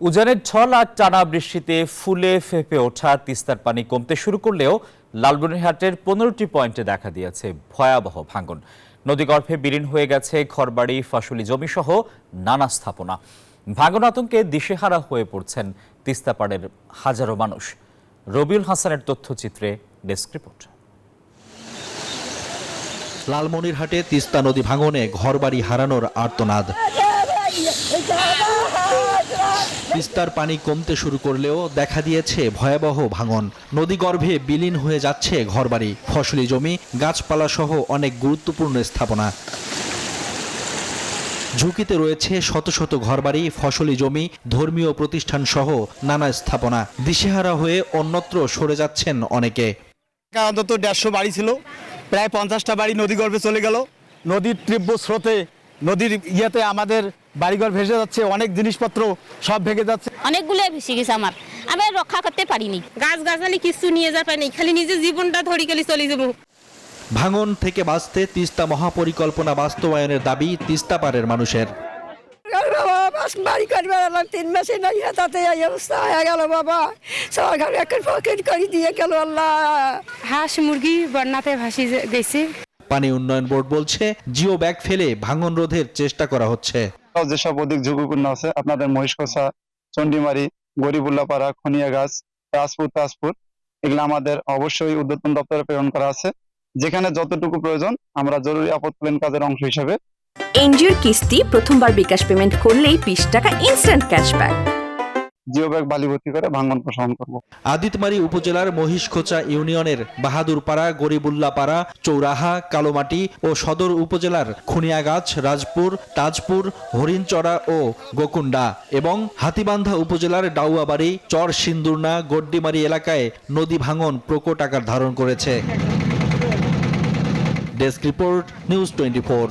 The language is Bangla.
উজানের ঢল আর টানা বৃষ্টিতে ফুলে ফেঁপে ওঠা তিস্তার পানি কমতে শুরু করলেও লালমনিরহাটের 15টি পয়েন্টে দেখা দিয়েছে ভয়াবহ ভাঙন। নদীগর্ভে বিলীন হয়ে গেছে ঘরবাড়ি, ফসলি জমি সহ নানা স্থাপনা। ভাঙন আতঙ্কে দিশেহারা হয়ে পড়ছেন তিস্তাপাড়ের হাজারো মানুষ। রবিউল হাসানের তথ্যচিত্রে ডেস্ক রিপোর্ট। লালমনিরহাটে তিস্তা নদী ভাঙনে ঘরবাড়ি হারানোর আর্তনাদ। তিস্তার পানি কমতে শুরু করলেও দেখা দিয়েছে ভয়াবহ ভাঙন। নদীগর্ভে বিলীন হয়ে যাচ্ছে ঘরবাড়ি, ফসলি জমি, গাছপালা সহ অনেক গুরুত্বপূর্ণ স্থাপনা। ঝুঁকিতে রয়েছে শত শত ঘরবাড়ি, ফসলি জমি, ধর্মীয় প্রতিষ্ঠান সহ নানা স্থাপনা। দিশেহারা হয়ে অন্যত্র সরে যাচ্ছেন অনেকে। অন্তত 150 বাড়ি ছিল, প্রায় 50টা বাড়ি নদীগর্ভে চলে গেল। নদীর তীব্র স্রোতে, নদীর ইয়েতে আমাদের বাড়িঘর ভেসে যাচ্ছে, অনেক জিনিসপত্র সব ভেঙে যাচ্ছে। অনেকগুলো ভেসে গেছে, আমি রক্ষা করতে পারিনি। গাছ গাছালি কিছু নিয়ে যা পাইনি, খালি নিজের জীবনটা ধরি খালি চলে যাবো। ভাঙন থেকে বাঁচতে তিস্তা মহাপরিকল্পনা বাস্তবায়নের দাবি তিস্তাপাড়ের মানুষের। বাড়ি করবে 3 মাসে নাই, তাতে এই অবস্থা হয়ে গেল বাবা। সবার ঘরে একটা পকেট করে দিয়ে গেল আল্লাহ। হাঁস মুরগি বন্যাতে ভাসি গেছে। পানি উন্নয়ন বোর্ড বলছে জিও ব্যাগ ফেলে ভাঙন রোধের চেষ্টা করা হচ্ছে। যেসব অধিক ঝুঁকিপূর্ণ আছে, আপনাদের মহিষকোষা, চন্ডিমারি, গরিবুল্লাপাড়া, খনিয়াগাছ, তাজপুর এগুলো আমাদের অবশ্যই উদ্যতন দপ্তরে প্রেরণ করা আছে। যেখানে যতটুকু প্রয়োজন আমরা জরুরি আপৎকালীন কাজের অংশ হিসেবে এনজিওর কিস্তি প্রথমবার বিকাশ পেমেন্ট করলেই 20 টাকা ইনস্ট্যান্ট ক্যাশব্যাক। জিও ব্যাগ বালিভর্তি করে ভাঙন প্রশমন করব। আদিতমারী উপজেলার মহিষখোচা ইউনিয়নের বাহাদুরপাড়া, গরিবুল্লাপাড়া, চৌরাহা, কালোমাটি ও সদর উপজেলার খুনিয়াগাছ, রাজপুর, তাজপুর, হরিণচড়া ও গোকুন্ডা এবং হাতীবান্ধা উপজেলার ডাউয়াবাড়ি, চর সিন্দুরনা, গড্ডিমারি এলাকায় নদী ভাঙন প্রকট আকার ধারণ করেছে। Desk report, news 24।